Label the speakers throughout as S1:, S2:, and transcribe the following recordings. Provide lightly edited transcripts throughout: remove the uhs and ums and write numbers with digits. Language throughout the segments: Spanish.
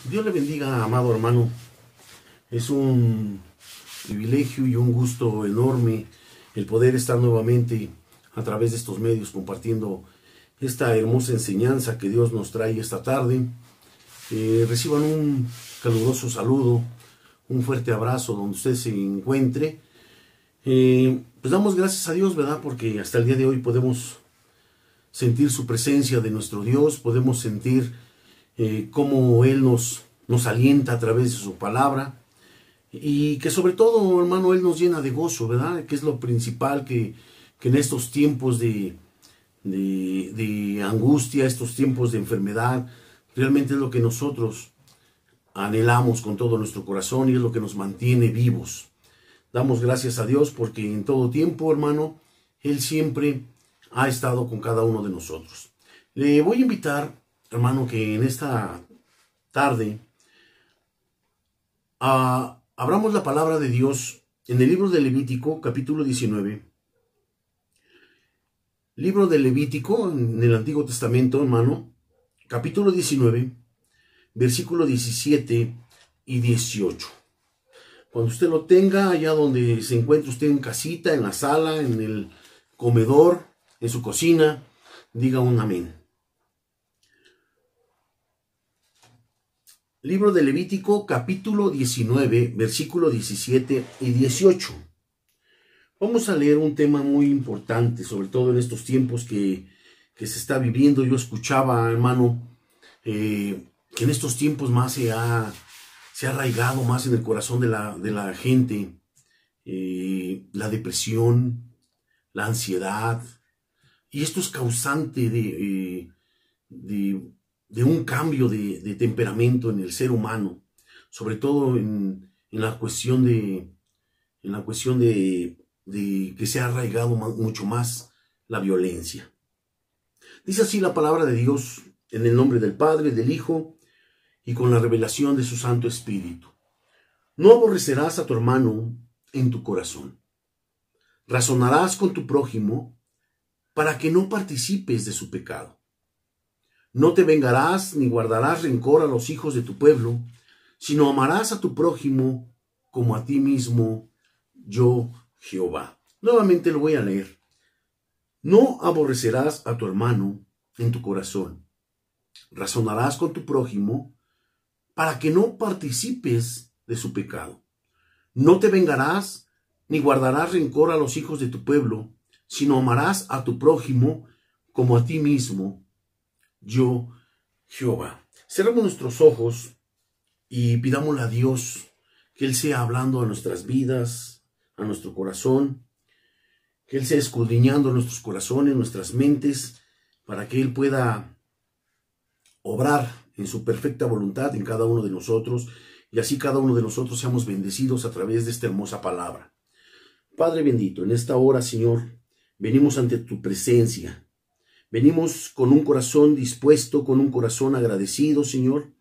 S1: Dios le bendiga, amado hermano. Es un privilegio y un gusto enorme el poder estar nuevamente a través de estos medios compartiendo esta hermosa enseñanza que Dios nos trae esta tarde. Reciban un caluroso saludo, un fuerte abrazo donde usted se encuentre. Pues damos gracias a Dios, ¿verdad? Porque hasta el día de hoy podemos sentir su presencia de nuestro Dios, podemos sentir cómo Él nos alienta a través de su palabra y que sobre todo, hermano, Él nos llena de gozo, ¿verdad? Que es lo principal que en estos tiempos de angustia, estos tiempos de enfermedad, realmente es lo que nosotros anhelamos con todo nuestro corazón y es lo que nos mantiene vivos. Damos gracias a Dios porque en todo tiempo, hermano, Él siempre ha estado con cada uno de nosotros. Le voy a invitar, hermano, que en esta tarde abramos la palabra de Dios en el libro de Levítico, capítulo 19. Libro de Levítico, en el Antiguo Testamento, hermano, capítulo 19, versículo 17 y 18. Cuando usted lo tenga, allá donde se encuentre usted en casita, en la sala, en el comedor, en su cocina, diga un amén. Libro de Levítico, capítulo 19, versículo 17 y 18. Vamos a leer un tema muy importante, sobre todo en estos tiempos que se está viviendo. Yo escuchaba, hermano, que en estos tiempos más se ha arraigado más en el corazón de la gente la depresión, la ansiedad, y esto es causante de un cambio de temperamento en el ser humano, sobre todo en la cuestión de que se ha arraigado mucho más la violencia. Dice así la palabra de Dios, en el nombre del Padre, del Hijo, y con la revelación de su Santo Espíritu. No aborrecerás a tu hermano en tu corazón. Razonarás con tu prójimo para que no participes de su pecado. No te vengarás ni guardarás rencor a los hijos de tu pueblo, sino amarás a tu prójimo como a ti mismo, yo Jehová. Nuevamente lo voy a leer. No aborrecerás a tu hermano en tu corazón. Razonarás con tu prójimo para que no participes de su pecado. No te vengarás ni guardarás rencor a los hijos de tu pueblo, sino amarás a tu prójimo como a ti mismo, yo Jehová. Cerramos nuestros ojos y pidámosle a Dios que Él sea hablando a nuestras vidas, a nuestro corazón, que Él sea escudriñando nuestros corazones, nuestras mentes, para que Él pueda obrar en su perfecta voluntad en cada uno de nosotros, y así cada uno de nosotros seamos bendecidos a través de esta hermosa palabra. Padre bendito, en esta hora, Señor, venimos ante tu presencia. Venimos con un corazón dispuesto, con un corazón agradecido, Señor,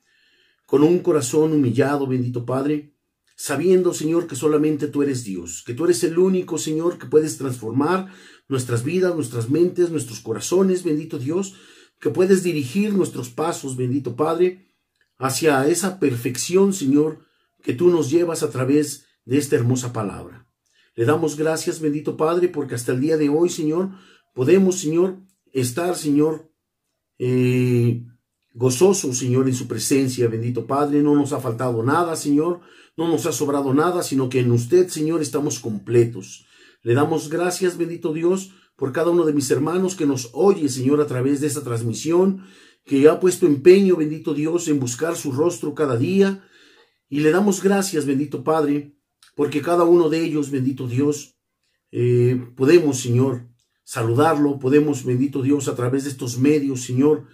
S1: con un corazón humillado, bendito Padre, sabiendo, Señor, que solamente tú eres Dios, que tú eres el único, Señor, que puedes transformar nuestras vidas, nuestras mentes, nuestros corazones, bendito Dios, que puedes dirigir nuestros pasos, bendito Padre, hacia esa perfección, Señor, que tú nos llevas a través de esta hermosa palabra. Le damos gracias, bendito Padre, porque hasta el día de hoy, Señor, podemos, Señor, estar, Señor, gozosos, Señor, en su presencia, bendito Padre. No nos ha faltado nada, Señor, no nos ha sobrado nada, sino que en usted, Señor, estamos completos. Le damos gracias, bendito Dios, por cada uno de mis hermanos que nos oye, Señor, a través de esta transmisión, que ha puesto empeño, bendito Dios, en buscar su rostro cada día. Y le damos gracias, bendito Padre, porque cada uno de ellos, bendito Dios, podemos, Señor, saludarlo, podemos, bendito Dios, a través de estos medios, Señor,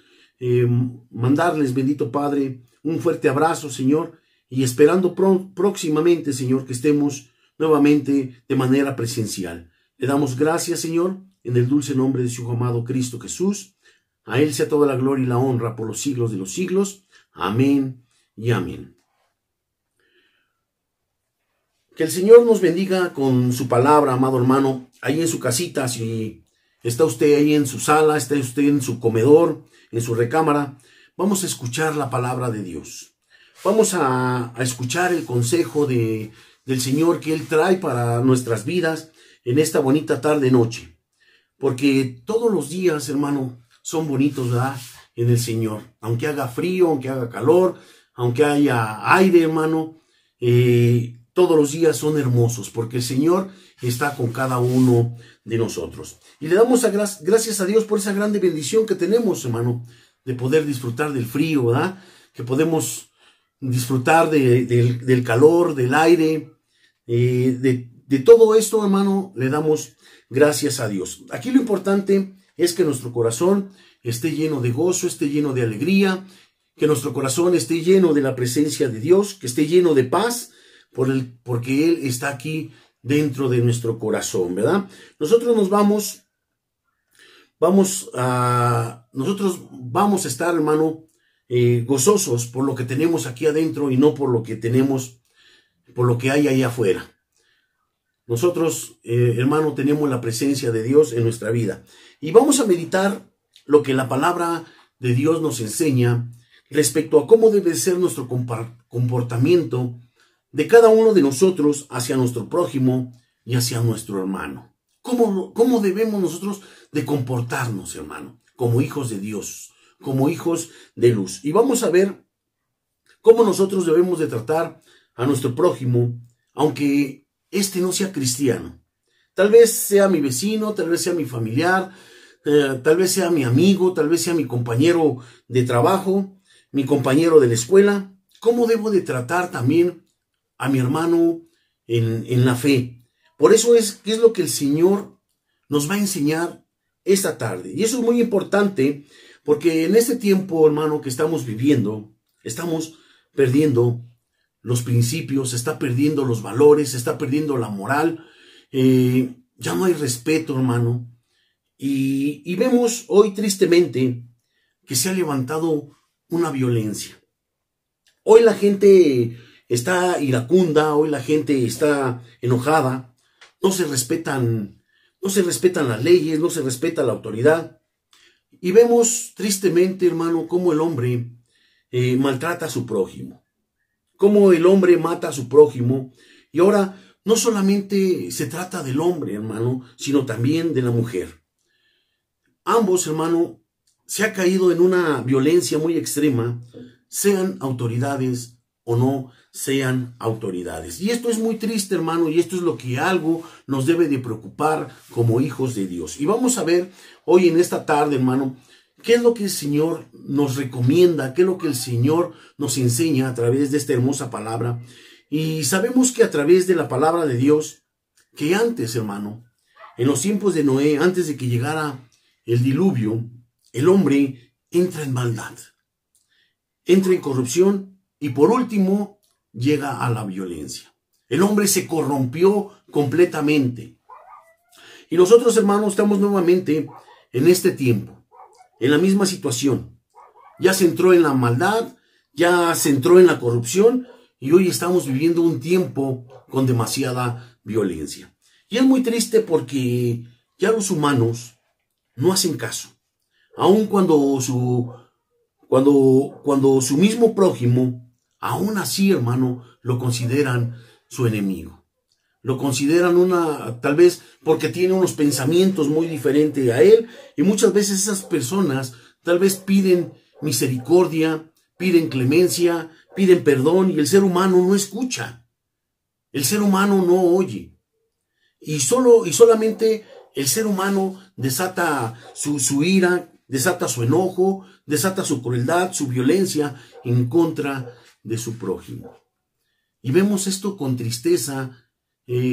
S1: mandarles, bendito Padre, un fuerte abrazo, Señor, y esperando próximamente, Señor, que estemos nuevamente de manera presencial. Le damos gracias, Señor, en el dulce nombre de su Hijo amado Cristo Jesús. A Él sea toda la gloria y la honra por los siglos de los siglos. Amén y amén. Que el Señor nos bendiga con su palabra, amado hermano, ahí en su casita, si está usted ahí en su sala, está usted en su comedor, en su recámara, vamos a escuchar la palabra de Dios. vamos a escuchar el consejo del Señor que Él trae para nuestras vidas en esta bonita tarde-noche. Porque todos los días, hermano, son bonitos, ¿verdad? En el Señor. Aunque haga frío, aunque haga calor, aunque haya aire, hermano, todos los días son hermosos, porque el Señor está con cada uno de nosotros. Y le damos gracias a Dios por esa grande bendición que tenemos, hermano, de poder disfrutar del frío, ¿verdad? Que podemos disfrutar del calor, del aire, de todo esto, hermano, le damos gracias a Dios. Aquí lo importante es que nuestro corazón esté lleno de gozo, esté lleno de alegría, que nuestro corazón esté lleno de la presencia de Dios, que esté lleno de paz, porque Él está aquí dentro de nuestro corazón, ¿verdad? Nosotros vamos a estar, hermano, gozosos por lo que tenemos aquí adentro y no por lo que hay ahí afuera. Nosotros, hermano, tenemos la presencia de Dios en nuestra vida. Y vamos a meditar lo que la palabra de Dios nos enseña respecto a cómo debe ser nuestro comportamiento de cada uno de nosotros hacia nuestro prójimo y hacia nuestro hermano. ¿Cómo debemos nosotros de comportarnos, hermano? Como hijos de Dios, como hijos de luz. Y vamos a ver cómo nosotros debemos de tratar a nuestro prójimo, aunque este no sea cristiano. Tal vez sea mi vecino, tal vez sea mi familiar, tal vez sea mi amigo, tal vez sea mi compañero de trabajo, mi compañero de la escuela. ¿Cómo debo de tratar también a mi hermano en la fe? Por eso es lo que el Señor nos va a enseñar esta tarde. Y eso es muy importante porque en este tiempo, hermano, que estamos viviendo, estamos perdiendo los principios, se está perdiendo los valores, se está perdiendo la moral. Ya no hay respeto, hermano. Y vemos hoy tristemente que se ha levantado una violencia. Hoy la gente está iracunda, hoy la gente está enojada, no se respetan las leyes, no se respeta la autoridad. Y vemos tristemente, hermano, cómo el hombre maltrata a su prójimo, cómo el hombre mata a su prójimo. Y ahora no solamente se trata del hombre, hermano, sino también de la mujer. Ambos, hermano, se ha caído en una violencia muy extrema, sean autoridades o no sean autoridades. Y esto es muy triste, hermano, y esto es lo que algo nos debe de preocupar como hijos de Dios. Y vamos a ver hoy en esta tarde, hermano, qué es lo que el Señor nos recomienda, qué es lo que el Señor nos enseña a través de esta hermosa palabra. Y sabemos que a través de la palabra de Dios, que antes, hermano, en los tiempos de Noé, antes de que llegara el diluvio, el hombre entra en maldad, entra en corrupción y por último llega a la violencia. El hombre se corrompió completamente. Y nosotros, hermanos, estamos nuevamente en este tiempo, en la misma situación. Ya se entró en la maldad, ya se entró en la corrupción y hoy estamos viviendo un tiempo con demasiada violencia. Y es muy triste porque ya los humanos no hacen caso. Aun cuando su mismo prójimo, aún así, hermano, lo consideran su enemigo. Lo consideran tal vez porque tiene unos pensamientos muy diferentes a él, y muchas veces esas personas tal vez piden misericordia, piden clemencia, piden perdón, y el ser humano no escucha. El ser humano no oye. Y solamente el ser humano desata su ira, desata su enojo, desata su crueldad, su violencia en contra de su prójimo. Y vemos esto con tristeza,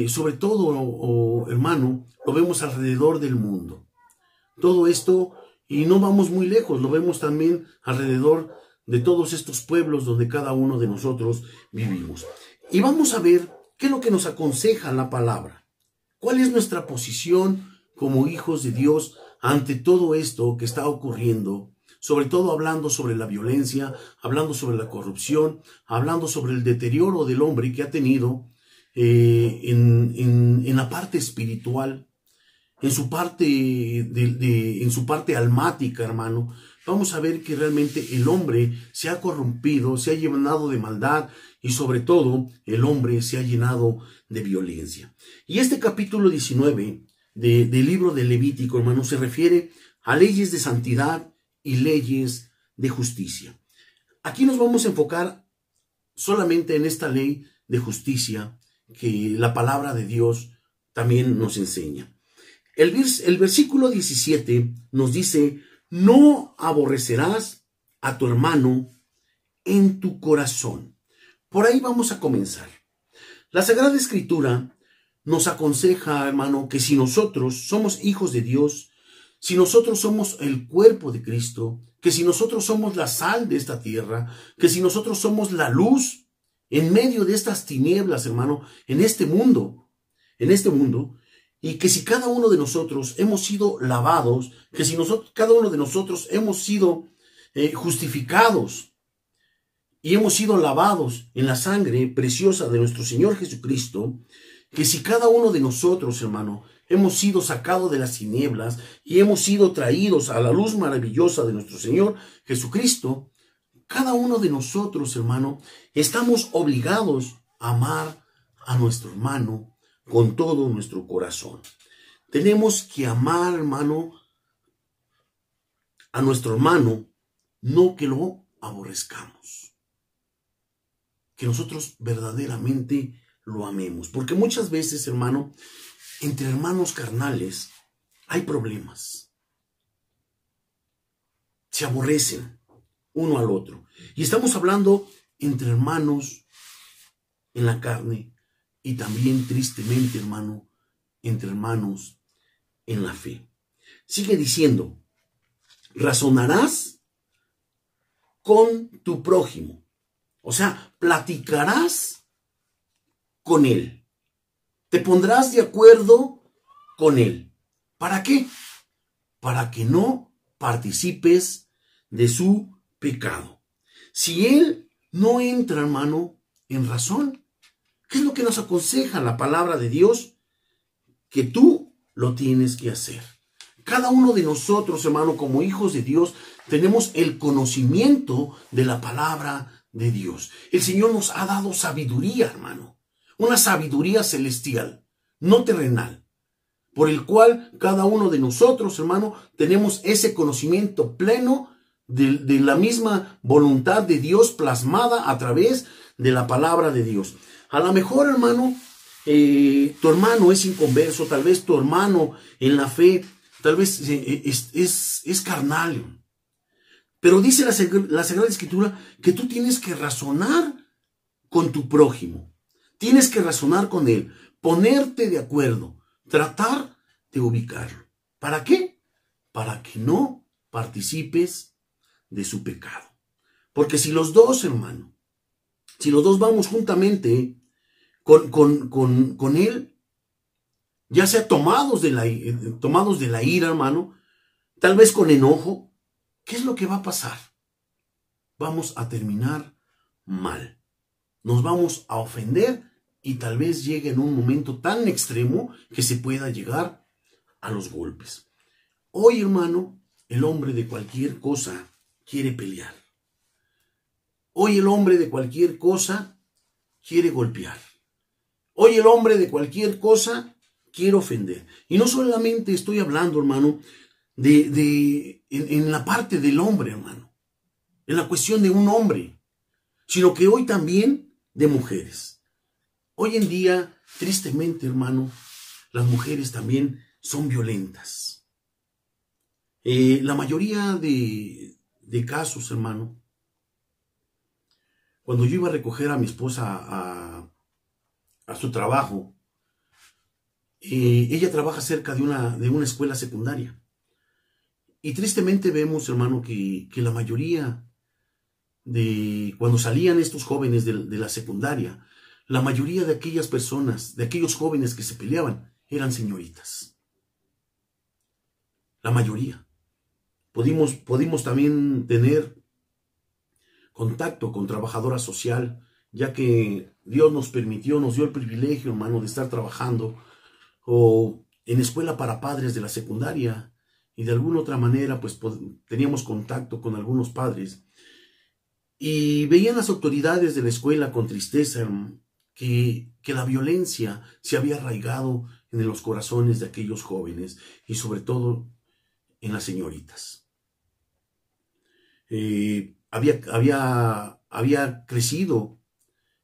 S1: sobre todo, hermano, lo vemos alrededor del mundo. Todo esto, y no vamos muy lejos, lo vemos también alrededor de todos estos pueblos donde cada uno de nosotros vivimos. Y vamos a ver qué es lo que nos aconseja la palabra. ¿Cuál es nuestra posición como hijos de Dios ante todo esto que está ocurriendo? Sobre todo hablando sobre la violencia, hablando sobre la corrupción, hablando sobre el deterioro del hombre que ha tenido en la parte espiritual, en su parte almática, hermano. vamos a ver que realmente el hombre se ha corrompido, se ha llenado de maldad y sobre todo el hombre se ha llenado de violencia. Y este capítulo 19 del libro de Levítico, hermano, se refiere a leyes de santidad y leyes de justicia. Aquí nos vamos a enfocar solamente en esta ley de justicia que la palabra de Dios también nos enseña. El versículo 17 nos dice: no aborrecerás a tu hermano en tu corazón. Por ahí vamos a comenzar. La Sagrada Escritura nos aconseja, hermano, que si nosotros somos hijos de Dios, si nosotros somos el cuerpo de Cristo, que si nosotros somos la sal de esta tierra, que si nosotros somos la luz en medio de estas tinieblas, hermano, en este mundo, y que si cada uno de nosotros hemos sido lavados, que si cada uno de nosotros hemos sido justificados y hemos sido lavados en la sangre preciosa de nuestro Señor Jesucristo, que si cada uno de nosotros, hermano, hemos sido sacados de las tinieblas y hemos sido traídos a la luz maravillosa de nuestro Señor Jesucristo, cada uno de nosotros, hermano, estamos obligados a amar a nuestro hermano con todo nuestro corazón. Tenemos que amar, hermano, a nuestro hermano, no que lo aborrezcamos. Que nosotros verdaderamente lo amemos. Porque muchas veces, hermano, entre hermanos carnales hay problemas. Se aborrecen uno al otro. Y estamos hablando entre hermanos en la carne y también, tristemente, hermano, entre hermanos en la fe. Sigue diciendo: razonarás con tu prójimo. O sea, platicarás con él. Te pondrás de acuerdo con él. ¿Para qué? Para que no participes de su pecado. Si él no entra, hermano, en razón, ¿qué es lo que nos aconseja la palabra de Dios? Que tú lo tienes que hacer. Cada uno de nosotros, hermano, como hijos de Dios, tenemos el conocimiento de la palabra de Dios. El Señor nos ha dado sabiduría, hermano. Una sabiduría celestial, no terrenal, por el cual cada uno de nosotros, hermano, tenemos ese conocimiento pleno de la misma voluntad de Dios plasmada a través de la palabra de Dios. A lo mejor, hermano, tu hermano es inconverso, tal vez tu hermano en la fe, tal vez es carnal. Pero dice la Sagrada Escritura que tú tienes que razonar con tu prójimo. Tienes que razonar con él, ponerte de acuerdo, tratar de ubicarlo. ¿Para qué? Para que no participes de su pecado. Porque si los dos, hermano, si los dos vamos juntamente con él, ya sea tomados de la ira, hermano, tal vez con enojo, ¿qué es lo que va a pasar? Vamos a terminar mal. Nos vamos a ofender y tal vez llegue en un momento tan extremo que se pueda llegar a los golpes. Hoy, hermano, el hombre de cualquier cosa quiere pelear. Hoy el hombre de cualquier cosa quiere golpear. Hoy el hombre de cualquier cosa quiere ofender. Y no solamente estoy hablando, hermano, en la parte del hombre, hermano, en la cuestión de un hombre, sino que hoy también de mujeres. Hoy en día, tristemente, hermano, las mujeres también son violentas. La mayoría de casos, hermano, cuando yo iba a recoger a mi esposa a su trabajo, ella trabaja cerca de una escuela secundaria. Y tristemente vemos, hermano, que la mayoría cuando salían estos jóvenes de la secundaria, la mayoría de aquellas personas, de aquellos jóvenes que se peleaban, eran señoritas. La mayoría. Pudimos también tener contacto con trabajadora social, ya que Dios nos dio el privilegio, hermano, de estar trabajando o en escuela para padres de la secundaria. y de alguna otra manera pues teníamos contacto con algunos padres y veían las autoridades de la escuela con tristeza, hermano, que la violencia se había arraigado en los corazones de aquellos jóvenes y sobre todo en las señoritas. Había crecido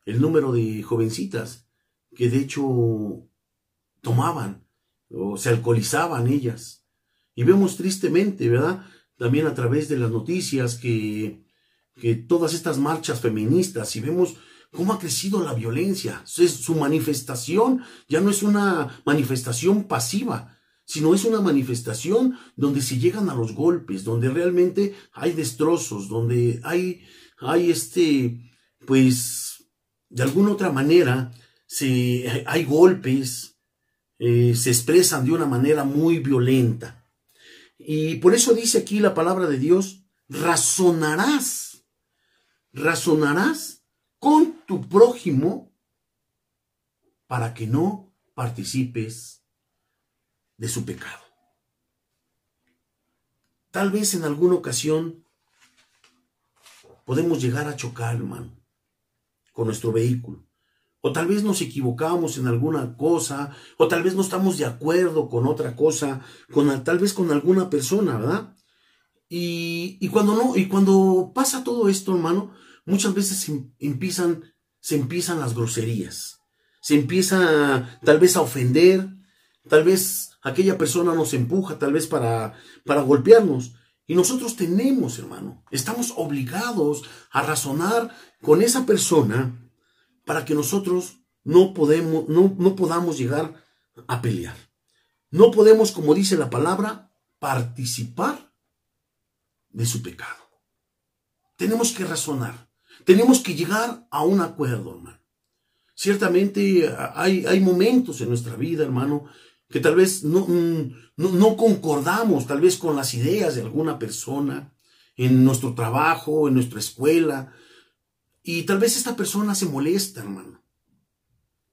S1: el número de jovencitas que de hecho tomaban o se alcoholizaban ellas. Y vemos tristemente, ¿verdad? También a través de las noticias que todas estas marchas feministas, y vemos cómo ha crecido la violencia. Su manifestación ya no es una manifestación pasiva, sino es una manifestación donde se llegan a los golpes, donde realmente hay destrozos, donde hay pues, de alguna otra manera, hay golpes, se expresan de una manera muy violenta. Y por eso dice aquí la palabra de Dios, razonarás con tu prójimo para que no participes de su pecado. Tal vez en alguna ocasión podemos llegar a chocar, hermano, con nuestro vehículo. O tal vez nos equivocamos en alguna cosa, o tal vez no estamos de acuerdo con otra cosa, tal vez con alguna persona, ¿verdad? Y cuando pasa todo esto, hermano, muchas veces se empiezan las groserías. Se empieza tal vez a ofender, tal vez aquella persona nos empuja, tal vez para golpearnos. Y nosotros tenemos, hermano, estamos obligados a razonar con esa persona para que nosotros no podamos llegar a pelear. No podemos, como dice la palabra, participar de su pecado. Tenemos que razonar. Tenemos que llegar a un acuerdo, hermano. Ciertamente hay momentos en nuestra vida, hermano, que tal vez no concordamos, tal vez con las ideas de alguna persona, en nuestro trabajo, en nuestra escuela, y tal vez esta persona se molesta, hermano.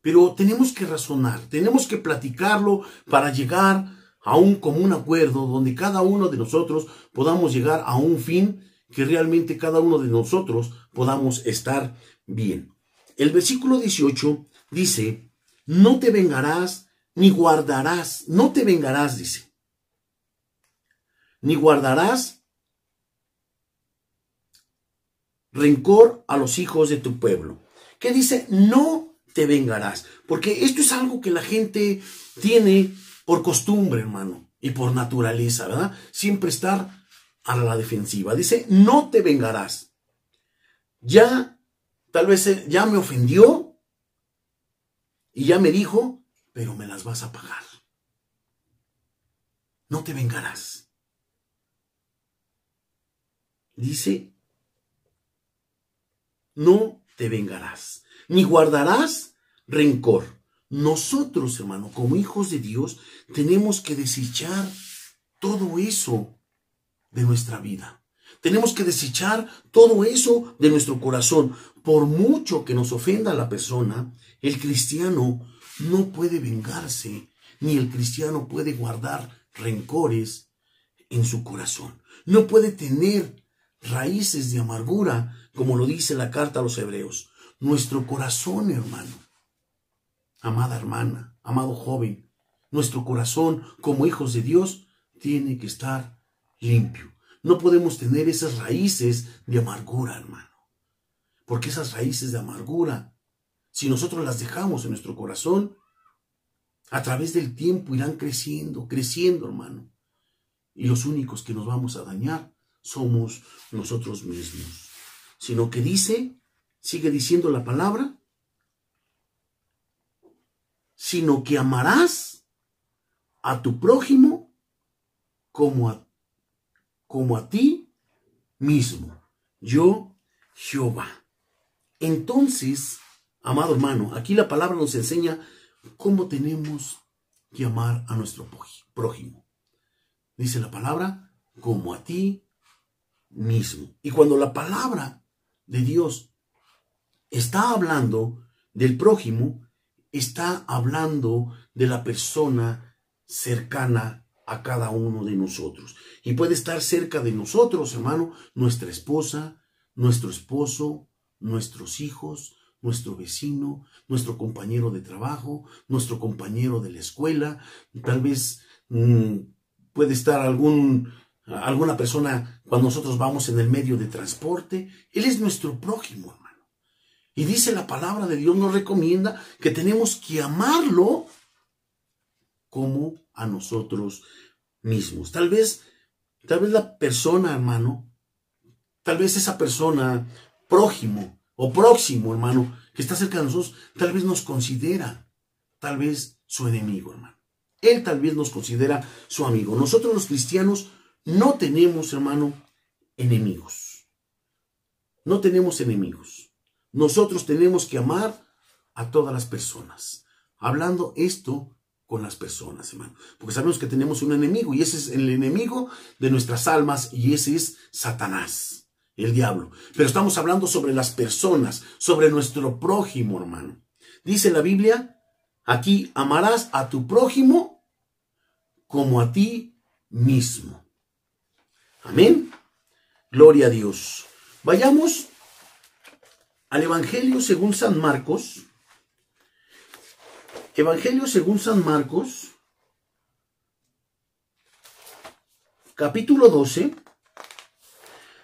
S1: Pero tenemos que razonar, tenemos que platicarlo para llegar a un común acuerdo donde cada uno de nosotros podamos llegar a un fin que realmente cada uno de nosotros podamos estar bien. El versículo 18 dice, no te vengarás ni guardarás, no te vengarás, dice, ni guardarás rencor a los hijos de tu pueblo. ¿Qué dice? No te vengarás. Porque esto es algo que la gente tiene por costumbre, hermano, y por naturaleza, ¿verdad? Siempre estar a la defensiva. Dice, no te vengarás. Ya, tal vez ya me ofendió y ya me dijo, pero me las vas a pagar. No te vengarás. Dice, no te vengarás, ni guardarás rencor. Nosotros, hermano, como hijos de Dios, tenemos que desechar todo eso de nuestra vida. Tenemos que desechar todo eso de nuestro corazón. Por mucho que nos ofenda la persona, el cristiano no puede vengarse, ni el cristiano puede guardar rencores en su corazón. No puede tener raíces de amargura, como lo dice la carta a los Hebreos. Nuestro corazón, hermano, amada hermana, amado joven, nuestro corazón como hijos de Dios tiene que estar limpio. No podemos tener esas raíces de amargura, hermano. Porque esas raíces de amargura, si nosotros las dejamos en nuestro corazón, a través del tiempo irán creciendo, hermano. Y los únicos que nos vamos a dañar somos nosotros mismos. Sino que sigue diciendo la palabra, sino que amarás a tu prójimo como a ti mismo. Yo, Jehová. Entonces, amado hermano, aquí la palabra nos enseña cómo tenemos que amar a nuestro prójimo. Dice la palabra, como a ti mismo. Y cuando la palabra de Dios está hablando del prójimo, está hablando de la persona cercana a cada uno de nosotros. Y puede estar cerca de nosotros, hermano, nuestra esposa, nuestro esposo, nuestros hijos, nuestro vecino, nuestro compañero de trabajo, nuestro compañero de la escuela. Tal vez puede estar alguna persona cuando nosotros vamos en el medio de transporte. Él es nuestro prójimo, hermano. Y dice la palabra de Dios, nos recomienda que tenemos que amarlo como a nosotros mismos. Tal vez la persona, hermano, tal vez esa persona prójimo o próximo, hermano, que está cerca de nosotros, tal vez nos considera, tal vez su enemigo, hermano. Él tal vez nos considera su amigo. Nosotros los cristianos no tenemos, hermano, enemigos. No tenemos enemigos. Nosotros tenemos que amar a todas las personas. Hablando esto con las personas, hermano. Porque sabemos que tenemos un enemigo y ese es el enemigo de nuestras almas y ese es Satanás, el diablo. Pero estamos hablando sobre las personas, sobre nuestro prójimo, hermano. Dice la Biblia, aquí amarás a tu prójimo como a ti mismo. Amén. Gloria a Dios. Vayamos al Evangelio según San Marcos. Evangelio según San Marcos, capítulo 12.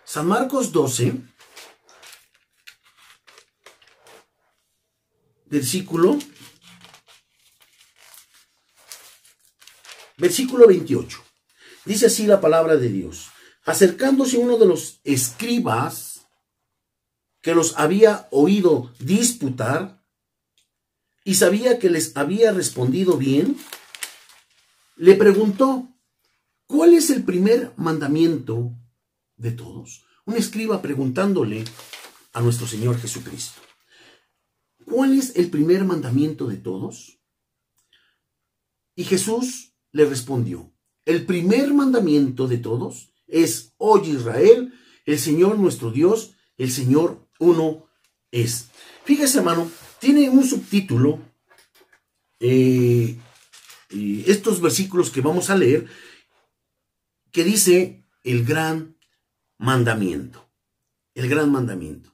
S1: San Marcos 12, versículo 28. Dice así la palabra de Dios. Acercándose uno de los escribas que los había oído disputar y sabía que les había respondido bien, le preguntó, ¿cuál es el primer mandamiento de todos? Un escriba preguntándole a nuestro Señor Jesucristo, ¿cuál es el primer mandamiento de todos? Y Jesús le respondió, el primer mandamiento de todos es, oye Israel, el Señor nuestro Dios, el Señor uno es. Fíjese, hermano, tiene un subtítulo, estos versículos que vamos a leer, que dice el gran mandamiento. El gran mandamiento.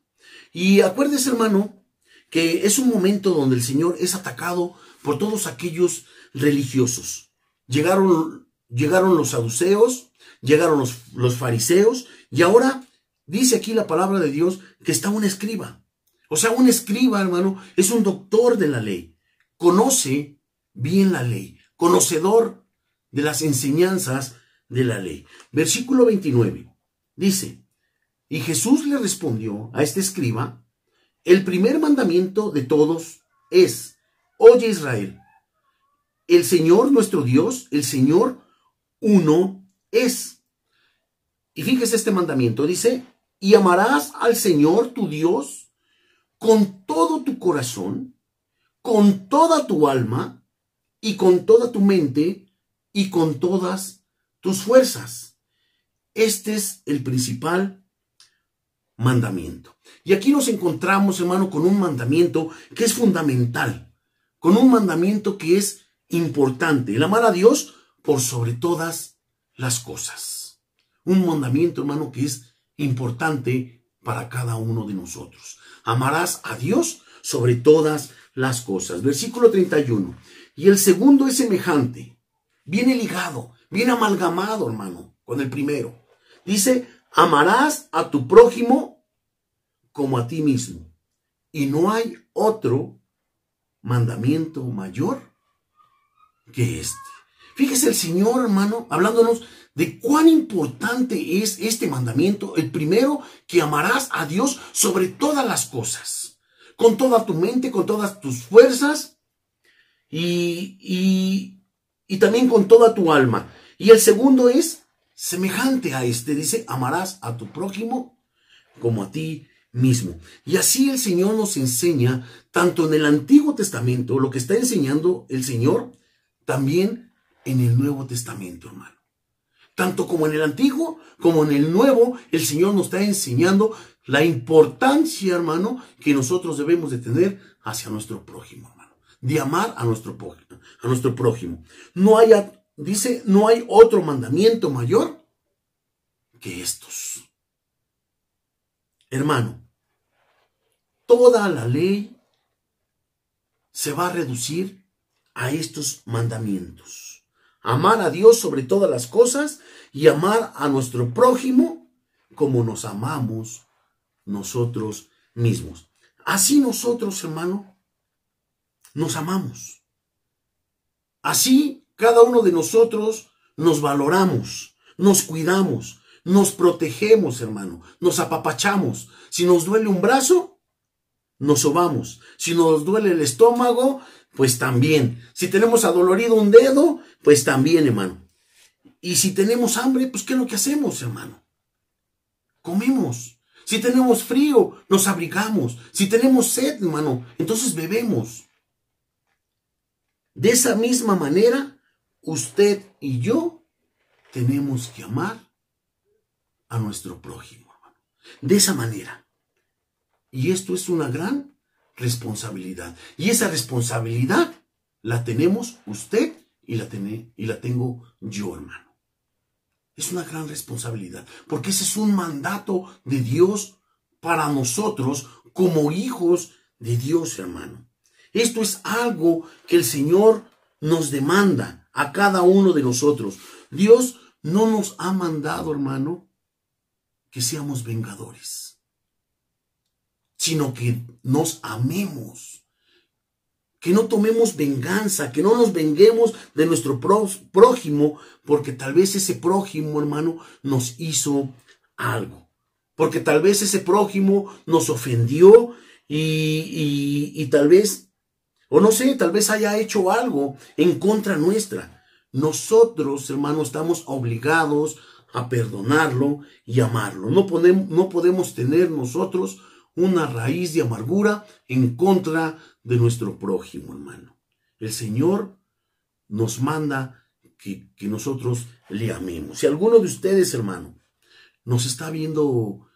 S1: Y acuérdese, hermano, que es un momento donde el Señor es atacado por todos aquellos religiosos. Llegaron los saduceos, llegaron los fariseos, y ahora dice aquí la palabra de Dios que está un escriba. O sea, un escriba, hermano, es un doctor de la ley. Conoce bien la ley, conocedor de las enseñanzas de la ley. Versículo 29 dice, y Jesús le respondió a este escriba, el primer mandamiento de todos es, oye Israel, el Señor nuestro Dios, el Señor uno es. Y fíjese este mandamiento, dice, y amarás al Señor tu Dios con todo tu corazón, con toda tu alma, y con toda tu mente, y con todas tus fuerzas. Este es el principal mandamiento. Y aquí nos encontramos, hermano, con un mandamiento que es fundamental, con un mandamiento que es importante, el amar a Dios por sobre todas las cosas. Un mandamiento, hermano, que es importante para cada uno de nosotros. Amarás a Dios sobre todas las cosas. Versículo 31. Y el segundo es semejante. Viene ligado, viene amalgamado, hermano, con el primero. Dice, amarás a tu prójimo como a ti mismo. Y no hay otro mandamiento mayor que este. Fíjese el Señor, hermano, hablándonos de cuán importante es este mandamiento. El primero, que amarás a Dios sobre todas las cosas. Con toda tu mente, con todas tus fuerzas y también con toda tu alma. Y el segundo es semejante a este. Dice, amarás a tu prójimo como a ti mismo. Y así el Señor nos enseña, tanto en el Antiguo Testamento, lo que está enseñando el Señor, también en el Nuevo Testamento, hermano. Tanto como en el Antiguo, como en el Nuevo, el Señor nos está enseñando la importancia, hermano, que nosotros debemos de tener hacia nuestro prójimo, hermano. De amar a nuestro prójimo. No hay dice, no hay otro mandamiento mayor que estos. Hermano, toda la ley se va a reducir a estos mandamientos. Amar a Dios sobre todas las cosas y amar a nuestro prójimo como nos amamos nosotros mismos. Así nosotros, hermano, nos amamos. Así cada uno de nosotros nos valoramos, nos cuidamos, nos protegemos, hermano, nos apapachamos. Si nos duele un brazo, nos sobamos. Si nos duele el estómago, pues también. Si tenemos adolorido un dedo, pues también, hermano. Y si tenemos hambre, pues ¿qué es lo que hacemos, hermano? Comemos. Si tenemos frío, nos abrigamos. Si tenemos sed, hermano, entonces bebemos. De esa misma manera, usted y yo tenemos que amar a nuestro prójimo, hermano. De esa manera. Y esto es una gran responsabilidad. Y esa responsabilidad la tenemos usted y la tengo yo, hermano. Es una gran responsabilidad, porque ese es un mandato de Dios para nosotros como hijos de Dios, hermano. Esto es algo que el Señor nos demanda a cada uno de nosotros. Dios no nos ha mandado, hermano, que seamos vengadores, sino que nos amemos, que no tomemos venganza, que no nos venguemos de nuestro prójimo, porque tal vez ese prójimo, hermano, nos hizo algo, porque tal vez ese prójimo nos ofendió y tal vez, o no sé, tal vez haya hecho algo en contra nuestra. Nosotros, hermano, estamos obligados a perdonarlo y amarlo. No podemos tener nosotros una raíz de amargura en contra de nuestro prójimo, hermano. El Señor nos manda que nosotros le amemos. Si alguno de ustedes, hermano, nos está viendo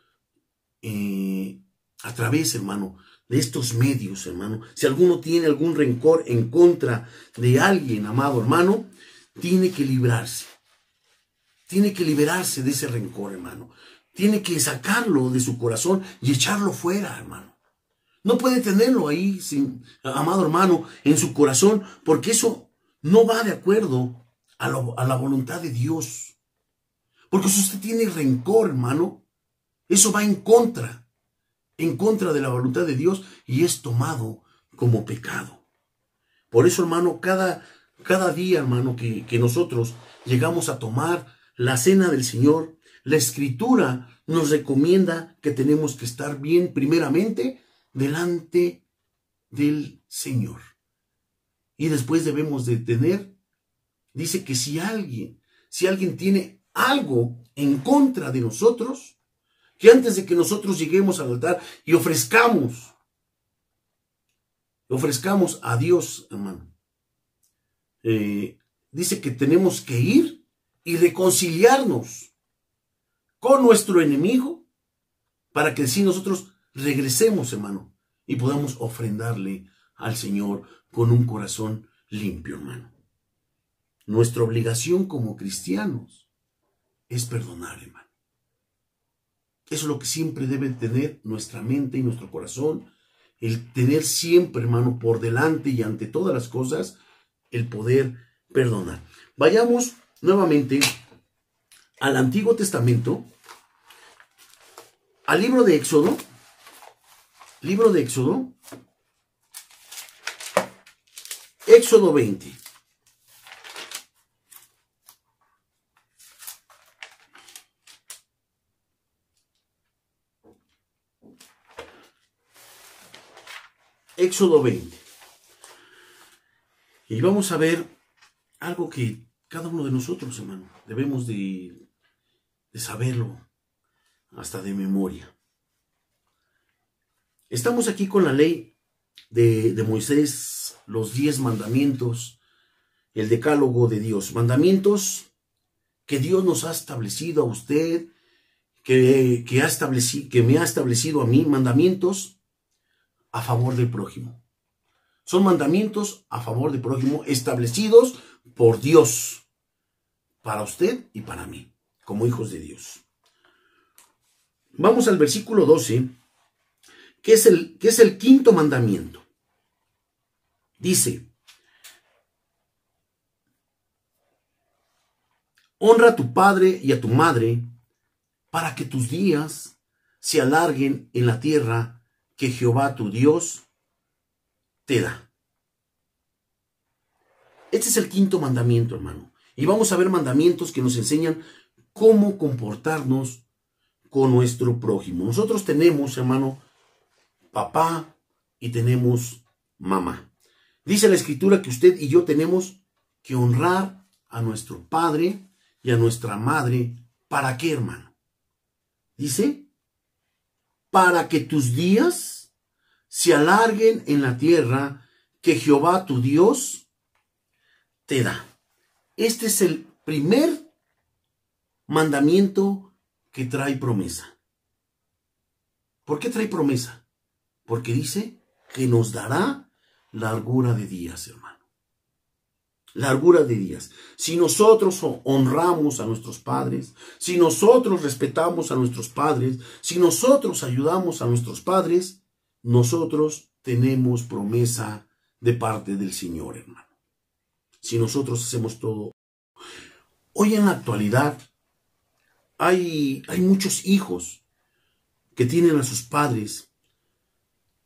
S1: a través, hermano, de estos medios, hermano, si alguno tiene algún rencor en contra de alguien, amado hermano, tiene que librarse. Tiene que liberarse de ese rencor, hermano. Tiene que sacarlo de su corazón y echarlo fuera, hermano. No puede tenerlo ahí, amado hermano, en su corazón, porque eso no va de acuerdo a la voluntad de Dios. Porque si usted tiene rencor, hermano, eso va en contra de la voluntad de Dios y es tomado como pecado. Por eso, hermano, cada día, hermano, que nosotros llegamos a tomar la cena del Señor, la Escritura nos recomienda que tenemos que estar bien primeramente delante del Señor. Y después debemos de tener, dice que si alguien tiene algo en contra de nosotros, que antes de que nosotros lleguemos al altar y ofrezcamos a Dios, hermano, dice que tenemos que ir y reconciliarnos con nuestro enemigo para que así nosotros regresemos, hermano, y podamos ofrendarle al Señor con un corazón limpio, hermano. Nuestra obligación como cristianos es perdonar, hermano. Eso es lo que siempre debe tener nuestra mente y nuestro corazón, el tener siempre, hermano, por delante y ante todas las cosas, el poder perdonar. Vayamos nuevamente al Antiguo Testamento, al libro de Éxodo, Éxodo 20. Éxodo 20. Y vamos a ver algo que cada uno de nosotros, hermano, debemos de saberlo hasta de memoria. Estamos aquí con la ley de Moisés, los 10 mandamientos, el decálogo de Dios. Mandamientos que Dios nos ha establecido a usted, que me ha establecido a mí, mandamientos a favor del prójimo. Son mandamientos a favor del prójimo establecidos por Dios. para usted y para mí, como hijos de Dios. Vamos al versículo 12, que es el quinto mandamiento. Dice: honra a tu padre y a tu madre, para que tus días se alarguen en la tierra que Jehová tu Dios te da. Este es el quinto mandamiento, hermano. Y vamos a ver mandamientos que nos enseñan cómo comportarnos con nuestro prójimo. Nosotros tenemos, hermano, papá y tenemos mamá. Dice la Escritura que usted y yo tenemos que honrar a nuestro padre y a nuestra madre. ¿Para qué, hermano? Dice, para que tus días se alarguen en la tierra que Jehová tu Dios te da. Este es el primer mandamiento que trae promesa. ¿Por qué trae promesa? Porque dice que nos dará largura de días, hermano. Largura de días. Si nosotros honramos a nuestros padres, si nosotros respetamos a nuestros padres, si nosotros ayudamos a nuestros padres, nosotros tenemos promesa de parte del Señor, hermano. Si nosotros hacemos todo. Hoy en la actualidad hay muchos hijos que tienen a sus padres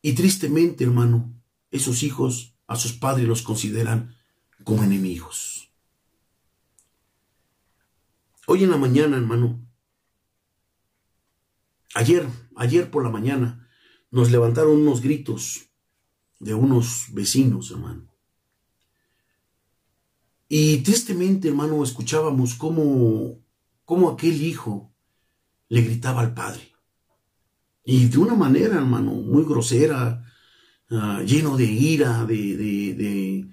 S1: y tristemente, hermano, esos hijos a sus padres los consideran como enemigos. Hoy en la mañana, hermano, ayer por la mañana, nos levantaron unos gritos de unos vecinos, hermano. Y tristemente, hermano, escuchábamos cómo aquel hijo le gritaba al padre. Y de una manera, hermano, muy grosera, lleno de ira, de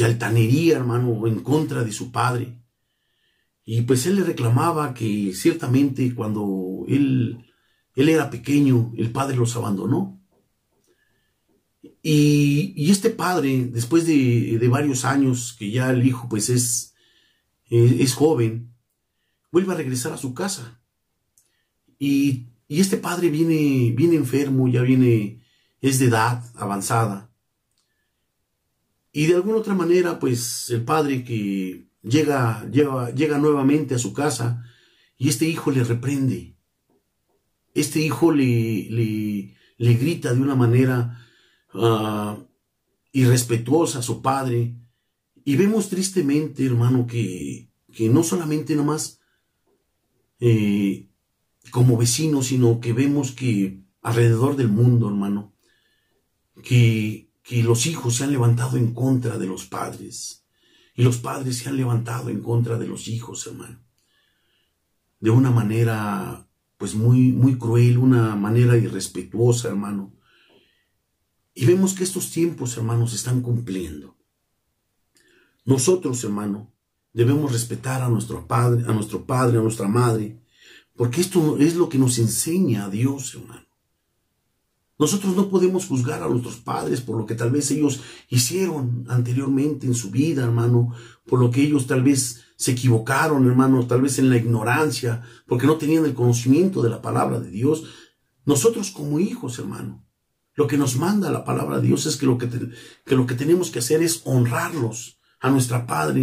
S1: altanería, hermano, en contra de su padre. Y pues él le reclamaba que ciertamente cuando él era pequeño, el padre los abandonó. Y este padre, después de varios años, que ya el hijo pues es joven, vuelve a regresar a su casa. Y este padre viene enfermo, es de edad avanzada. Y de alguna otra manera, pues el padre que llega nuevamente a su casa y este hijo le reprende. Este hijo le grita de una manera irrespetuosa a su padre. Y vemos tristemente, hermano, que no solamente nomás como vecinos, sino que vemos que alrededor del mundo, hermano, que los hijos se han levantado en contra de los padres. Y los padres se han levantado en contra de los hijos, hermano. De una manera, pues muy cruel, una manera irrespetuosa, hermano. Y vemos que estos tiempos, hermanos, se están cumpliendo. Nosotros, hermano, debemos respetar a nuestro padre, a nuestra madre, porque esto es lo que nos enseña a Dios, hermano. Nosotros no podemos juzgar a nuestros padres por lo que tal vez ellos hicieron anteriormente en su vida, hermano, por lo que ellos tal vez se equivocaron, hermano, tal vez en la ignorancia, porque no tenían el conocimiento de la palabra de Dios. Nosotros como hijos, hermano, lo que nos manda la palabra de Dios es que lo que tenemos que hacer es honrarlos a nuestro padre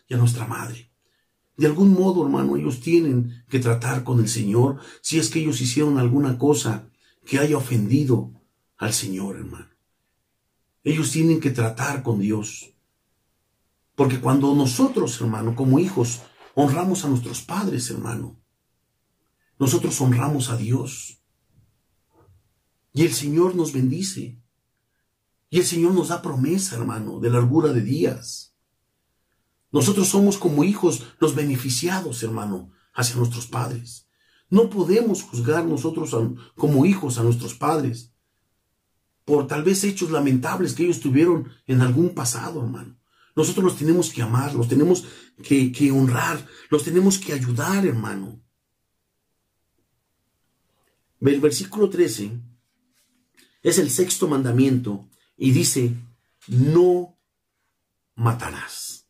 S1: y a nuestra madre. De algún modo, hermano, ellos tienen que tratar con el Señor si es que ellos hicieron alguna cosa que haya ofendido al Señor, hermano. Ellos tienen que tratar con Dios. Porque cuando nosotros, hermano, como hijos, honramos a nuestros padres, hermano, nosotros honramos a Dios. Y el Señor nos bendice. Y el Señor nos da promesa, hermano, de largura de días. Nosotros somos como hijos los beneficiados, hermano, hacia nuestros padres. No podemos juzgar nosotros como hijos a nuestros padres por tal vez hechos lamentables que ellos tuvieron en algún pasado, hermano. Nosotros los tenemos que amar, los tenemos que honrar, los tenemos que ayudar, hermano. El versículo 13 es el sexto mandamiento y dice, no matarás.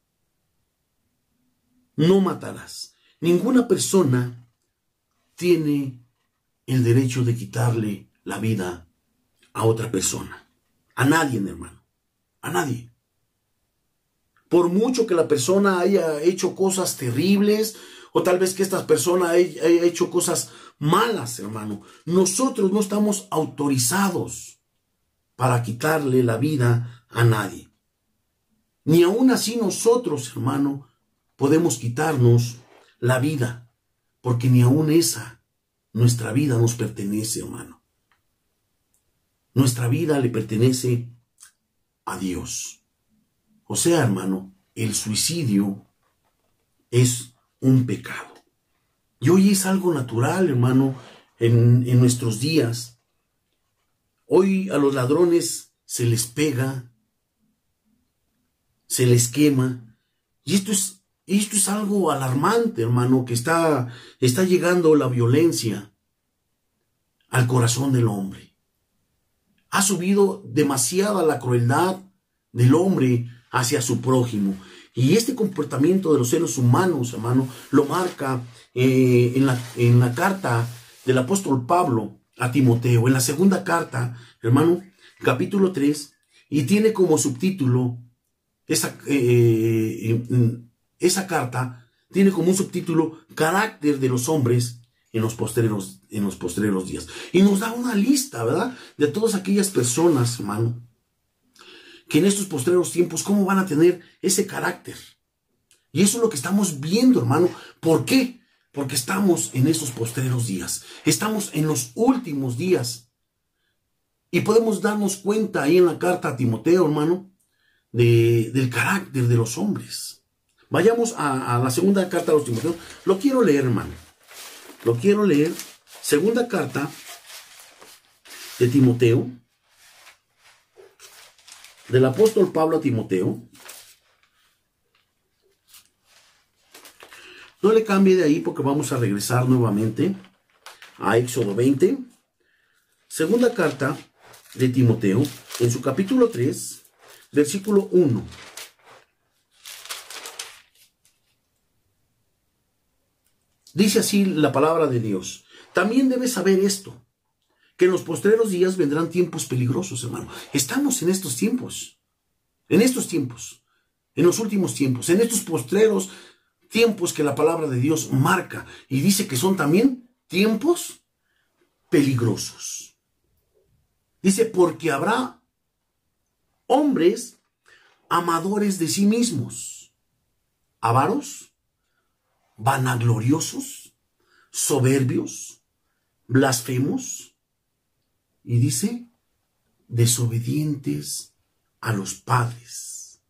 S1: no matarás. Ninguna persona tiene el derecho de quitarle la vida a otra persona. A nadie, hermano. A nadie. Por mucho que la persona haya hecho cosas terribles, o tal vez que esta persona haya hecho cosas malas, hermano, nosotros no estamos autorizados para quitarle la vida a nadie. Ni aún así nosotros, hermano, podemos quitarnos la vida, porque ni aún esa, nuestra vida nos pertenece, hermano. Nuestra vida le pertenece a Dios. O sea, hermano, el suicidio es un pecado. Y hoy es algo natural, hermano, en nuestros días. Hoy a los ladrones se les pega, se les quema. Y esto es algo alarmante, hermano, que está llegando la violencia al corazón del hombre. Ha subido demasiada la crueldad del hombre hacia su prójimo. Y este comportamiento de los seres humanos, hermano, lo marca en la carta del apóstol Pablo a Timoteo, en la segunda carta, hermano, capítulo 3, y tiene como subtítulo, esa carta tiene como un subtítulo, carácter de los hombres en los postreros días. Y nos da una lista, ¿verdad?, de todas aquellas personas, hermano, que en estos postreros tiempos, ¿cómo van a tener ese carácter? Y eso es lo que estamos viendo, hermano. ¿Por qué? Porque estamos en esos postreros días. Estamos en los últimos días. Y podemos darnos cuenta ahí en la carta a Timoteo, hermano, del carácter de los hombres. Vayamos a la segunda carta a los Timoteos. Lo quiero leer, hermano. Lo quiero leer. Segunda carta de Timoteo, del apóstol Pablo a Timoteo. No le cambie de ahí porque vamos a regresar nuevamente a Éxodo 20. Segunda carta de Timoteo, en su capítulo 3, versículo 1. Dice así la palabra de Dios. También debes saber esto, que en los postreros días vendrán tiempos peligrosos, hermano. Estamos en estos tiempos, en los últimos tiempos, en estos postreros tiempos que la palabra de Dios marca y dice que son también tiempos peligrosos. Dice, porque habrá hombres amadores de sí mismos, avaros, vanagloriosos, soberbios, blasfemos, y dice, desobedientes a los padres,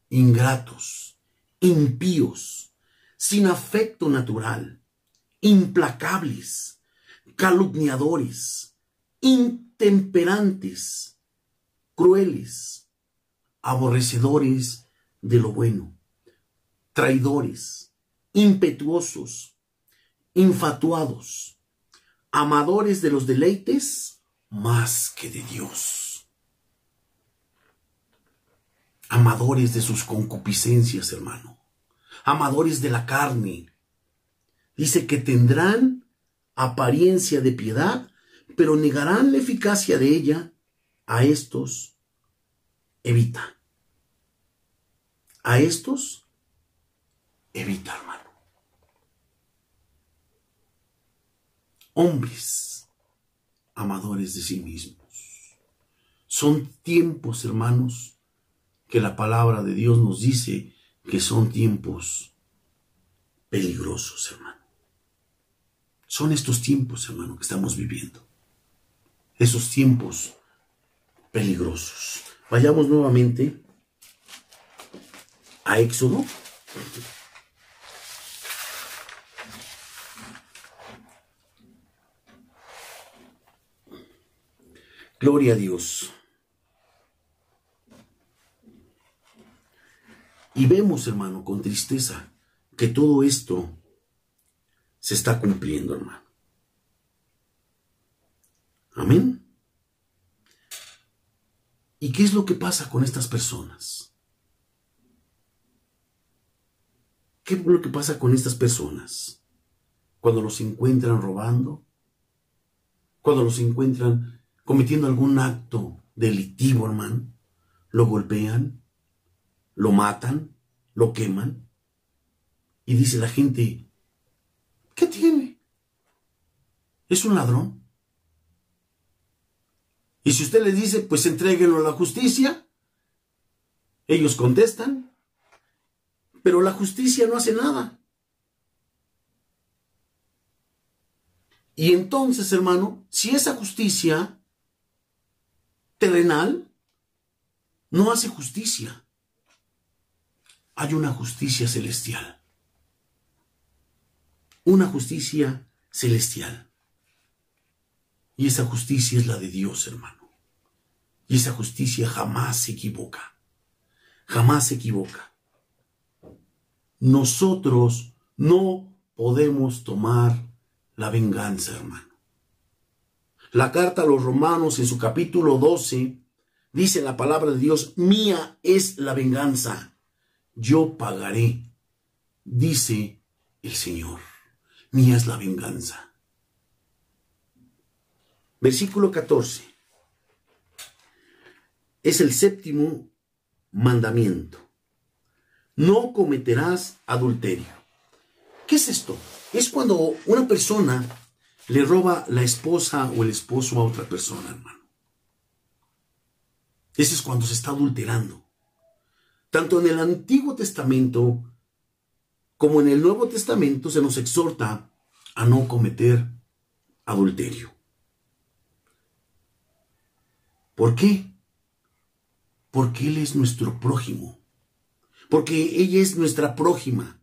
S1: ingratos, impíos, sin afecto natural, implacables, calumniadores, intemperantes, crueles, aborrecedores de lo bueno, traidores, impetuosos, infatuados, amadores de los deleites más que de Dios, amadores de sus concupiscencias, hermano, amadores de la carne. Dice que tendrán apariencia de piedad, pero negarán la eficacia de ella. A estos evita. A estos evita, hermano. Hombres amadores de sí mismos. Son tiempos, hermanos, que la palabra de Dios nos dice que son tiempos peligrosos, hermano. Son estos tiempos, hermano, que estamos viviendo. Esos tiempos peligrosos. Vayamos nuevamente a Éxodo. Gloria a Dios. Y vemos, hermano, con tristeza, que todo esto se está cumpliendo, hermano. Amén. ¿Y qué es lo que pasa con estas personas? ¿Qué es lo que pasa con estas personas? Cuando los encuentran robando, cuando los encuentran cometiendo algún acto delictivo, hermano, lo golpean, lo matan, lo queman. Y dice la gente, ¿qué tiene? ¿Es un ladrón? Y si usted les dice, pues entréguenlo a la justicia, ellos contestan, pero la justicia no hace nada. Y entonces, hermano, si esa justicia terrenal no hace justicia, hay una justicia celestial. Una justicia celestial. Y esa justicia es la de Dios, hermano. Y esa justicia jamás se equivoca. Jamás se equivoca. Nosotros no podemos tomar la venganza, hermano. La carta a los Romanos en su capítulo 12 dice la palabra de Dios, mía es la venganza, yo pagaré, dice el Señor. Mía es la venganza. Versículo 14. Es el séptimo mandamiento. No cometerás adulterio. ¿Qué es esto? Es cuando una persona le roba la esposa o el esposo a otra persona, hermano. Ese es cuando se está adulterando. Tanto en el Antiguo Testamento como en el Nuevo Testamento se nos exhorta a no cometer adulterio. ¿Por qué? Porque Él es nuestro prójimo. Porque ella es nuestra prójima.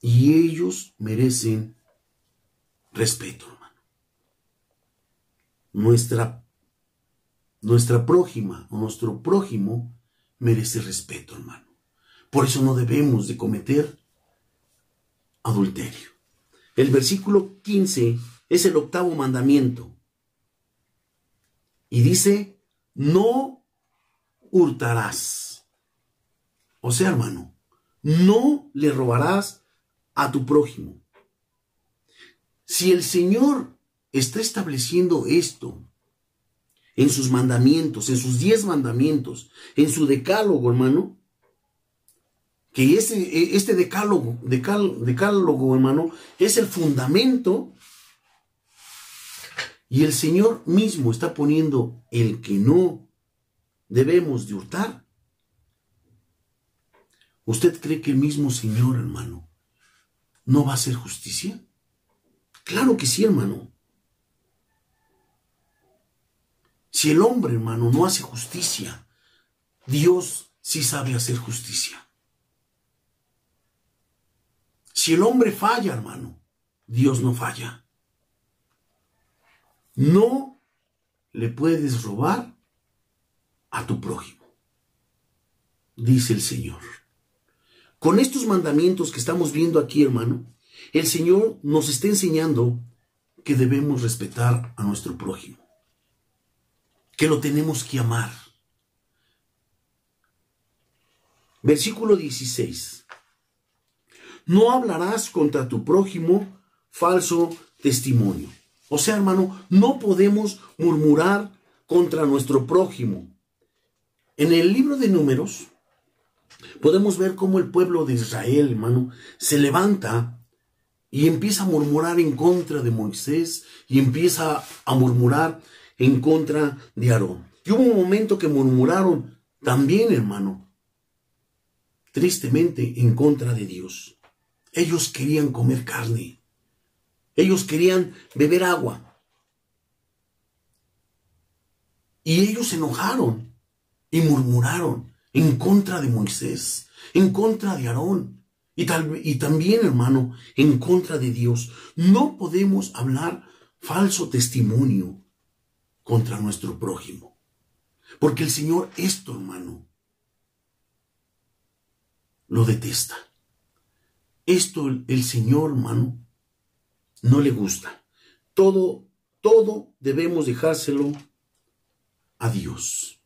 S1: Y ellos merecen respeto, hermano. Nuestra prójima o nuestro prójimo merece respeto, hermano. Por eso no debemos de cometer adulterio. El versículo 15 es el octavo mandamiento. Y dice, no hurtarás. O sea, hermano, no le robarás a tu prójimo. Si el Señor está estableciendo esto en sus mandamientos, en sus 10 mandamientos, en su decálogo, hermano, que este decálogo, hermano, es el fundamento, y el Señor mismo está poniendo el que no debemos de hurtar. ¿Usted cree que el mismo Señor, hermano, no va a hacer justicia? Claro que sí, hermano. Si el hombre, hermano, no hace justicia, Dios sí sabe hacer justicia. Si el hombre falla, hermano, Dios no falla. No le puedes robar a tu prójimo, dice el Señor. Con estos mandamientos que estamos viendo aquí, hermano, el Señor nos está enseñando que debemos respetar a nuestro prójimo, que lo tenemos que amar. Versículo 16. No hablarás contra tu prójimo falso testimonio. O sea, hermano, no podemos murmurar contra nuestro prójimo. En el libro de Números podemos ver cómo el pueblo de Israel, hermano, se levanta y empieza a murmurar en contra de Moisés y empieza a murmurar en contra de Aarón. Y hubo un momento que murmuraron también, hermano, tristemente en contra de Dios. Ellos querían comer carne. Ellos querían beber agua. Y ellos se enojaron y murmuraron en contra de Moisés, en contra de Aarón y también, hermano, en contra de Dios. No podemos hablar falso testimonio contra nuestro prójimo. Porque el Señor esto, hermano, lo detesta. Esto el Señor, hermano, no le gusta. Todo debemos dejárselo a Dios.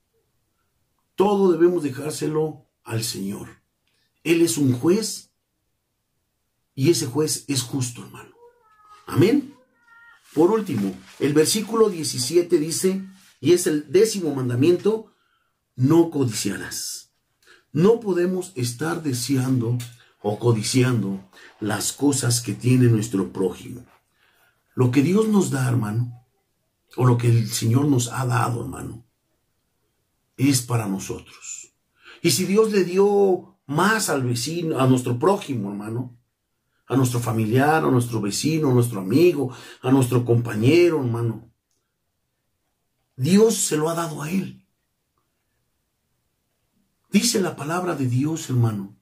S1: Todo debemos dejárselo al Señor. Él es un juez y ese juez es justo, hermano. Amén. Por último, el versículo 17 dice, y es el 10º mandamiento, no codiciarás. No podemos estar deseando o codiciando las cosas que tiene nuestro prójimo. Lo que Dios nos da, hermano, o lo que el Señor nos ha dado, hermano, es para nosotros. Y si Dios le dio más al vecino, a nuestro prójimo, hermano, a nuestro familiar, a nuestro vecino, a nuestro amigo, a nuestro compañero, hermano, Dios se lo ha dado a él. Dice la palabra de Dios, hermano.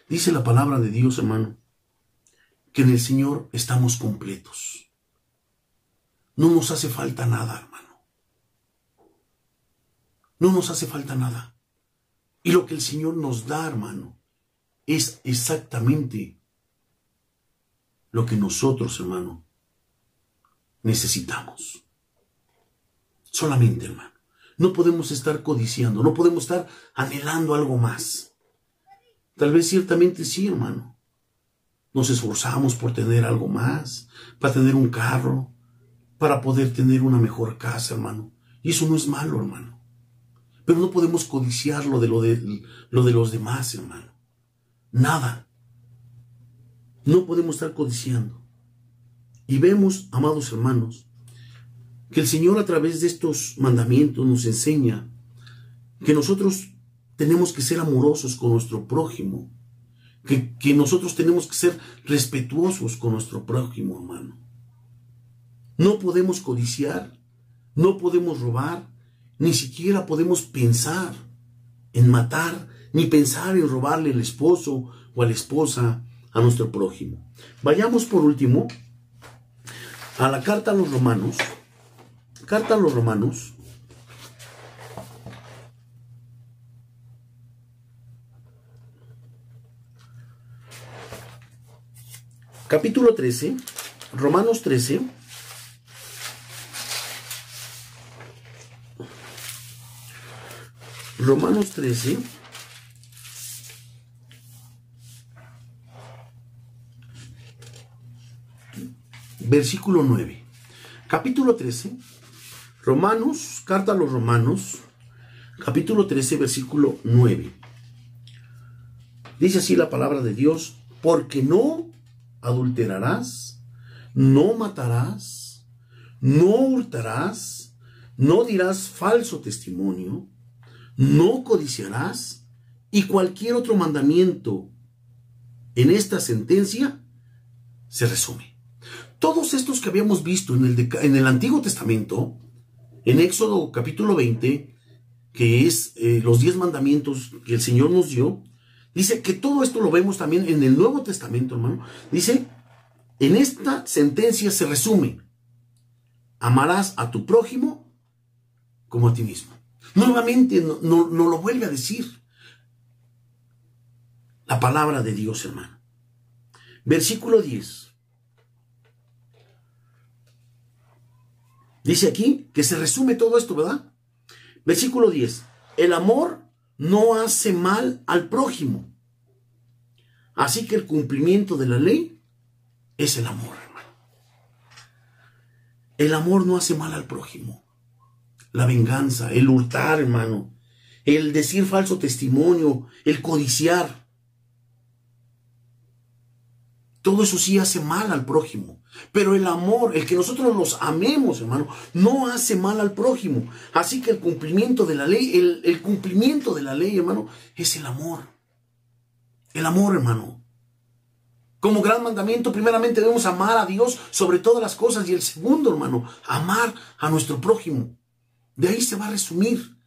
S1: Dice la palabra de Dios, hermano, que en el Señor estamos completos. No nos hace falta nada, hermano. No nos hace falta nada. Y lo que el Señor nos da, hermano, es exactamente lo que nosotros, hermano, necesitamos. Solamente, hermano. No podemos estar codiciando, no podemos estar anhelando algo más. Tal vez ciertamente sí, hermano. Nos esforzamos por tener algo más, para tener un carro, para poder tener una mejor casa, hermano. Y eso no es malo, hermano. Pero no podemos codiciar lo de los demás, hermano. Nada. No podemos estar codiciando. Y vemos, amados hermanos, que el Señor a través de estos mandamientos nos enseña que nosotros tenemos que ser amorosos con nuestro prójimo, que nosotros tenemos que ser respetuosos con nuestro prójimo, hermano. No podemos codiciar, no podemos robar, ni siquiera podemos pensar en matar, ni pensar en robarle al esposo o a la esposa a nuestro prójimo. Vayamos por último a la carta a los Romanos. Carta a los Romanos. Capítulo 13, Romanos 13. Romanos 13. Versículo 9. Capítulo 13. Romanos, carta a los Romanos, capítulo 13, versículo 9. Dice así la palabra de Dios: porque no adulterarás, no matarás, no hurtarás, no dirás falso testimonio, no codiciarás, y cualquier otro mandamiento en esta sentencia se resume. Todos estos que habíamos visto en el Antiguo Testamento, en Éxodo capítulo 20, que es los 10 mandamientos que el Señor nos dio, dice que todo esto lo vemos también en el Nuevo Testamento, hermano. Dice, en esta sentencia se resume: amarás a tu prójimo como a ti mismo. Nuevamente no lo vuelve a decir la palabra de Dios, hermano. Versículo 10. Dice aquí que se resume todo esto, ¿verdad? Versículo 10. El amor no hace mal al prójimo. Así que el cumplimiento de la ley es el amor, hermano. El amor no hace mal al prójimo. La venganza, el hurtar, hermano, el decir falso testimonio, el codiciar, todo eso sí hace mal al prójimo. Pero el amor, el que nosotros los amemos, hermano, no hace mal al prójimo. Así que el cumplimiento de la ley, el cumplimiento de la ley, hermano, es el amor. El amor, hermano. Como gran mandamiento, primeramente debemos amar a Dios sobre todas las cosas. Y el segundo, hermano, amar a nuestro prójimo. De ahí se va a resumir.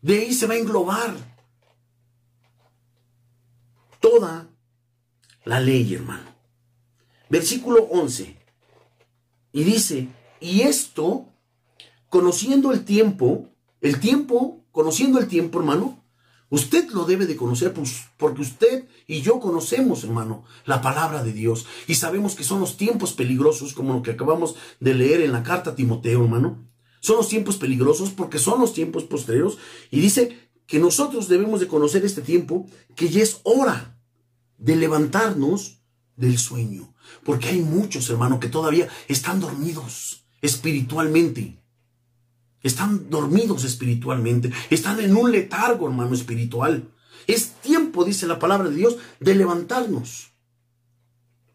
S1: De ahí se va a englobar toda la ley, hermano. Versículo 11. Y dice, y esto, conociendo el tiempo, conociendo el tiempo, hermano, usted lo debe de conocer, pues, porque usted y yo conocemos, hermano, la palabra de Dios. Y sabemos que son los tiempos peligrosos, como lo que acabamos de leer en la carta a Timoteo, hermano. Son los tiempos peligrosos porque son los tiempos postreros. Y dice que nosotros debemos de conocer este tiempo, que ya es hora de levantarnos del sueño. Porque hay muchos, hermano, que todavía están dormidos espiritualmente. Están dormidos espiritualmente. Están en un letargo, hermano, espiritual. Es tiempo, dice la palabra de Dios, de levantarnos.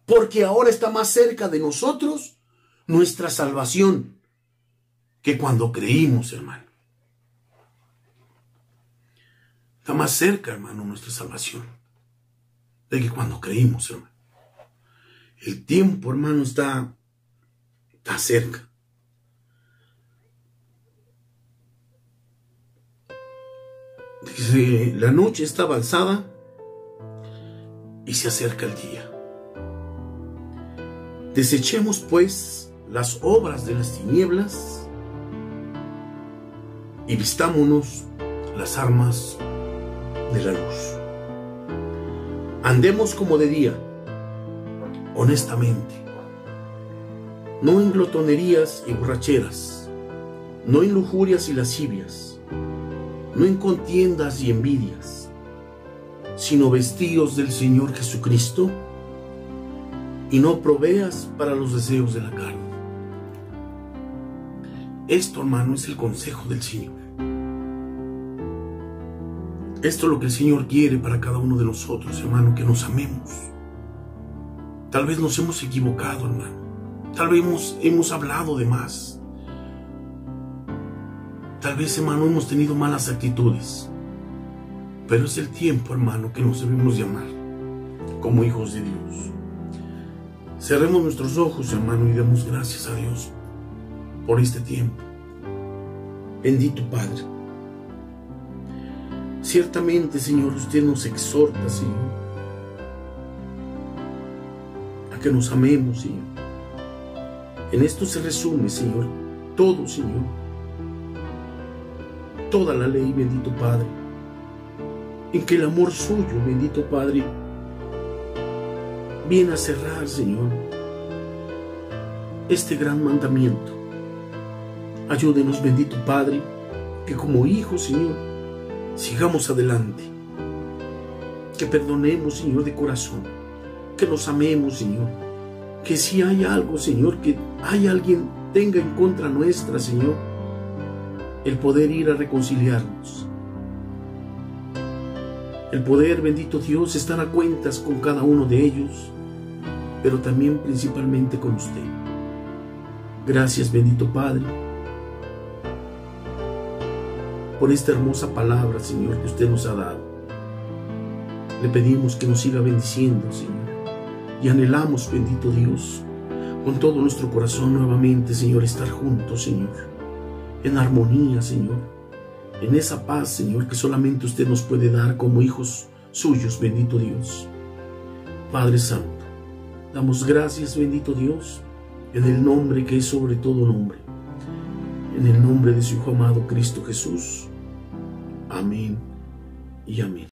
S1: Porque ahora está más cerca de nosotros nuestra salvación que cuando creímos, hermano. Está más cerca, hermano, nuestra salvación de que cuando creímos, hermano. El tiempo, hermano, está cerca. Dice, la noche está avanzada y se acerca el día. Desechemos, pues, las obras de las tinieblas y vistámonos las armas de la luz. Andemos como de día, honestamente, no en glotonerías y borracheras, no en lujurias y lascivias, no en contiendas y envidias, sino vestidos del Señor Jesucristo, y no proveas para los deseos de la carne. Esto, hermano, es el consejo del Señor. Esto es lo que el Señor quiere para cada uno de nosotros, hermano, que nos amemos. Tal vez nos hemos equivocado, hermano. Tal vez hemos hablado de más. Tal vez, hermano, hemos tenido malas actitudes. Pero es el tiempo, hermano, que nos debemos llamar como hijos de Dios. Cerremos nuestros ojos, hermano, y demos gracias a Dios por este tiempo. Bendito Padre. Ciertamente, Señor, usted nos exhorta, Señor, a que nos amemos, Señor. En esto se resume, Señor, todo, Señor. Toda la ley, bendito Padre. En que el amor suyo, bendito Padre, viene a cerrar, Señor, este gran mandamiento. Ayúdenos, bendito Padre, que como hijos, Señor, sigamos adelante. Que perdonemos, Señor, de corazón. Que nos amemos, Señor. Que si hay algo, Señor, que hay alguien tenga en contra nuestra, Señor, el poder ir a reconciliarnos. El poder, bendito Dios, estar a cuentas con cada uno de ellos, pero también principalmente con usted. Gracias, bendito Padre, por esta hermosa palabra, Señor, que usted nos ha dado. Le pedimos que nos siga bendiciendo, Señor, y anhelamos, bendito Dios, con todo nuestro corazón nuevamente, Señor, estar juntos, Señor, en armonía, Señor, en esa paz, Señor, que solamente usted nos puede dar como hijos suyos, bendito Dios. Padre Santo, damos gracias, bendito Dios, en el nombre que es sobre todo nombre, en el nombre de su Hijo amado Cristo Jesús. Amén y amén.